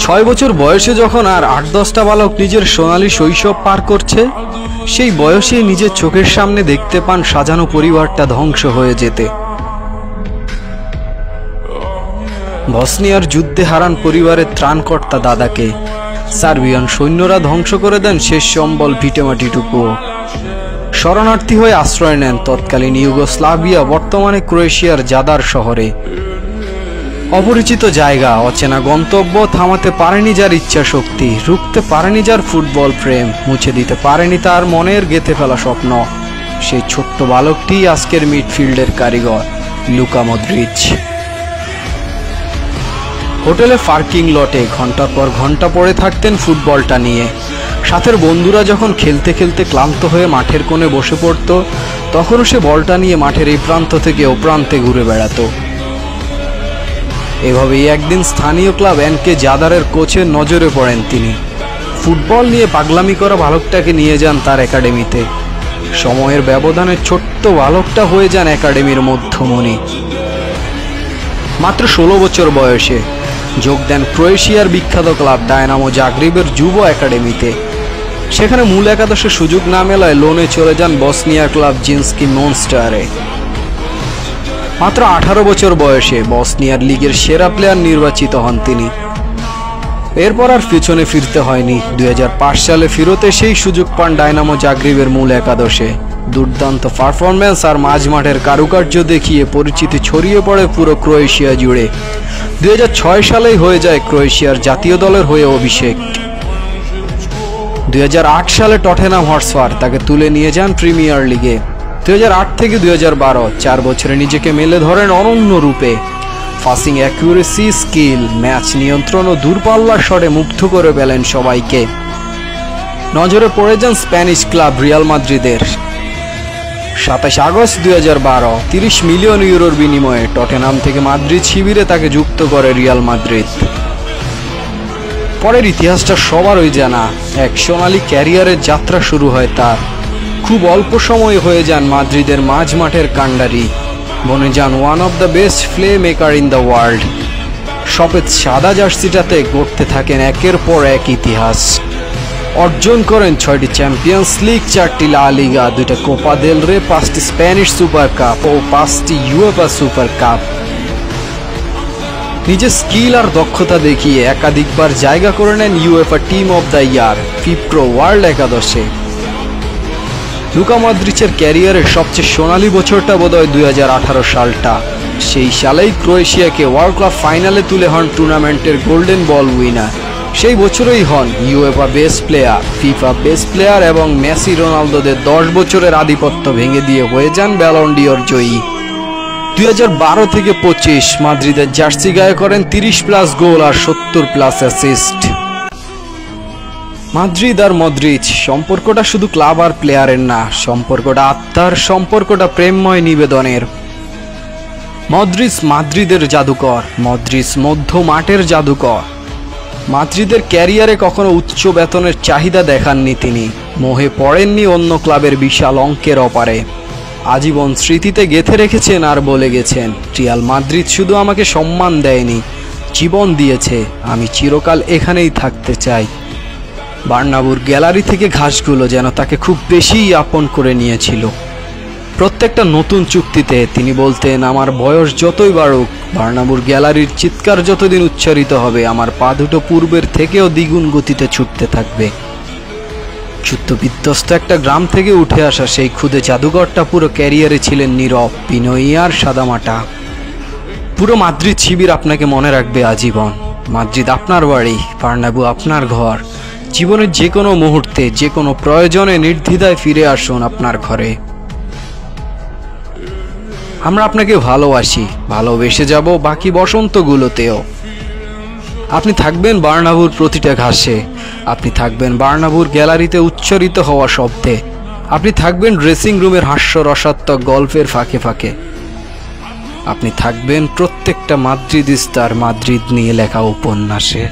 6 বছর বয়সে যখন আর 8-10টা বালক নিজের সোনালী শৈশব পার করছে, সেই বয়সে নিজের চোখের সামনে দেখতে পান সাজানো পরিবারটা ধ্বংস হয়ে যেতে। বসনিয়ার যুদ্ধে হারান পরিবারের ত্রাণকর্তা দাদাকে। সার্বিয়ান সৈন্যরা ধ্বংস করে দেন শেষ সম্বল ভিটেমাটিটুকুও। শরণার্থী হয়ে আশ্রয় নেন তৎকালীন ইউগোস্লাভিয়া, বর্তমানে ক্রোয়েশিয়ার জাদার শহরে। অপরিচিত জায়গা, অচেনা গন্তব্য, থামাতে পারেনি যার ইচ্ছা শক্তি, রুখতে পারেনি যার ফুটবল প্রেম, মুছে দিতে পারেনি তার মনের গেঁথে ফেলা স্বপ্ন। সেই ছোট্ট বালকটি আজকের মিডফিল্ডের কারিগর লুকা মদ্রিচ। হোটেলে পার্কিং লটে ঘন্টার পর ঘন্টা পড়ে থাকতেন ফুটবলটা নিয়ে। সাথের বন্ধুরা যখন খেলতে খেলতে ক্লান্ত হয়ে মাঠের কোণে বসে পড়ত, তখনও সে বলটা নিয়ে মাঠের এই প্রান্ত থেকে ও প্রান্তে ঘুরে বেড়াতো। এভাবেই একদিন স্থানীয় ক্লাব এনকে জাদারের কোচের নজরে পড়েন তিনি। ফুটবল নিয়ে পাগলামি করা বালকটাকে নিয়ে যান তার একাডেমিতে। সময়ের ব্যবধানে ছোট্ট বালকটা হয়ে যান একাডেমির মধ্যমণি। মাত্র 16 বছর বয়সে যোগ দেন ক্রোয়েশিয়ার বিখ্যাত ক্লাব ডায়নামো জাগ্রেবের যুব একাডেমিতে। সেখানে মূল একাদশে সুযোগ না মেলায় লোনে চলে যান বসনিয়ার ক্লাব জিন্সকি মনস্টারে। মাত্র 18 বছর বয়সে বসনিয়ার লিগের সেরা প্লেয়ার নির্বাচিত হন তিনি। এরপর আর পিছনে ফিরতে হয়নি। 2005 সালে ফিরতে সেই সুযোগ পান ডায়নামো জাগ্রেবের মূল একাদশে। দুর্দান্ত পারফরম্যান্স আর মাঝমাঠের কারুকার্য দেখিয়ে পরিচিতি ছড়িয়ে পড়ে পুরো ক্রোয়েশিয়া জুড়ে। 2006 সালেই হয়ে যায় ক্রোয়েশিয়ার জাতীয় দলের হয়ে অভিষেক। 2008 সালে টটেনহাম হটস্পার তাকে তুলে নিয়ে যান প্রিমিয়ার লিগে। 2008 থেকে 2012 4 বছরে নিজেকে মেলে ধরেন অনন্য রূপে। পাসিং অ্যাকুরেসি, স্কিল, ম্যাচ নিয়ন্ত্রণ ও দূরপাল্লার শটে মুগ্ধ করে ফেলেন সবাইকে। নজরে পড়ে যান স্প্যানিশ ক্লাব রিয়াল মাদ্রিদের। 27 আগস্ট 2012 30 মিলিয়ন ইউরোর বিনিময়ে টটেনহাম থেকে মাদ্রিদ শিবিরে তাকে যুক্ত করে রিয়াল মাদ্রিদ। পরের ইতিহাসটা সবারই জানা। এক সোনালী ক্যারিয়ারের যাত্রা শুরু হয় তার। খুব অল্প সময়ে হয়ে যান মাদ্রিদের মাঝ মাঠের কাণ্ডারি, বনে যান one of the best play maker in the world. সফেদ সাদা জার্সিটাতে গড়তে থাকেন একের পর এক ইতিহাস। অর্জন করেন 6টি চ্যাম্পিয়ন্স লিগ, 4টি লা লিগা, 2টা কোপা দেল রে, 5টি স্প্যানিশ সুপার কাপ ও 5টি ইউএফা সুপার কাপ। নিজের স্কিল আর দক্ষতা দেখিয়ে একাধিকবার জায়গা করে নেন UEFA team of the year, FIFPro world একাদশে। লুকা মদ্রিচের ক্যারিয়ারের সবচেয়ে সোনালী বছরটা বোধহয় 2018 সালটা। সেই সালেই ক্রোয়েশিয়াকে ওয়ার্ল্ড কাপ ফাইনালে তুলে হন টুর্নামেন্টের গোল্ডেন বল উইনার। সেই বছরই হন UEFA best player, FIFA best player এবং মেসি রোনালদোদের 10 বছরের আধিপত্য ভেঙে দিয়ে হয়ে যান ব্যালন ডিওর জয়ী। 2012 থেকে 25 মাদ্রিদের জার্সি গায়ে করেন 30+ গোল আর 70+ অ্যাসিস্ট। মাদ্রিদ আর মদ্রিচ সম্পর্কটা শুধু ক্লাব আর প্লেয়ারের না, সম্পর্কটা আত্মার, সম্পর্কটা প্রেমময় নিবেদনের। মদ্রিচ মাদ্রিদের জাদুকর, মদ্রিচ মধ্য মাঠের জাদুকর। মাদ্রিদের ক্যারিয়ারে কখনো উচ্চ বেতনের চাহিদা দেখাননি তিনি, মোহে পড়েননি অন্য ক্লাবের বিশাল অঙ্কের অপারে। আজীবন স্মৃতিতে গেঁথে রেখেছেন আর বলে গেছেন, রিয়াল মাদ্রিদ শুধু আমাকে সম্মান দেয়নি, জীবন দিয়েছে, আমি চিরকাল এখানেই থাকতে চাই। বার্নাবুর গ্যালারি থেকে ঘাসগুলো যেন তাকে খুব বেশিই আপন করে নিয়েছিল। প্রত্যেকটা নতুন চুক্তিতে তিনি বলতেন, আমার বয়স যতই বাড়ুক, বার্নাবুর গ্যালারির চিৎকার যতদিন উচ্চারিত হবে, আমার পা দুটো পূর্বের থেকেও দ্বিগুণ গতিতে ছুটতে থাকবে। যুদ্ধ বিধ্বস্ত একটা গ্রাম থেকে উঠে আসা সেই খুদে জাদুঘরটা পুরো ক্যারিয়ারে ছিলেন নীরব, বিনয়ী আর সাদামাটা। পুরো মাদ্রিদ শিবির আপনাকে মনে রাখবে আজীবন। মাদ্রিদ আপনার বাড়ি, বার্নাবু আপনার ঘর। জীবনের যে কোনো মুহূর্তে, যে কোনো প্রয়োজনে নির্দ্বিধায় ফিরে আসুন আপনার ঘরে। আমরা আপনাকে ভালোবাসি, ভালোবেসে যাব বাকি বসন্তগুলোতেও। আপনি থাকবেন বার্নাবুর প্রতিটা ঘাসে, আপনি থাকবেন বার্নাবুর গ্যালারিতে উচ্চারিত হওয়া শব্দে, আপনি থাকবেন ড্রেসিং রুমের হাস্যরসাত্মক গল্পের ফাঁকে ফাঁকে, আপনি থাকবেন প্রত্যেকটা মাদ্রিদিস্তার মাদ্রিদ নিয়ে লেখা উপন্যাসে।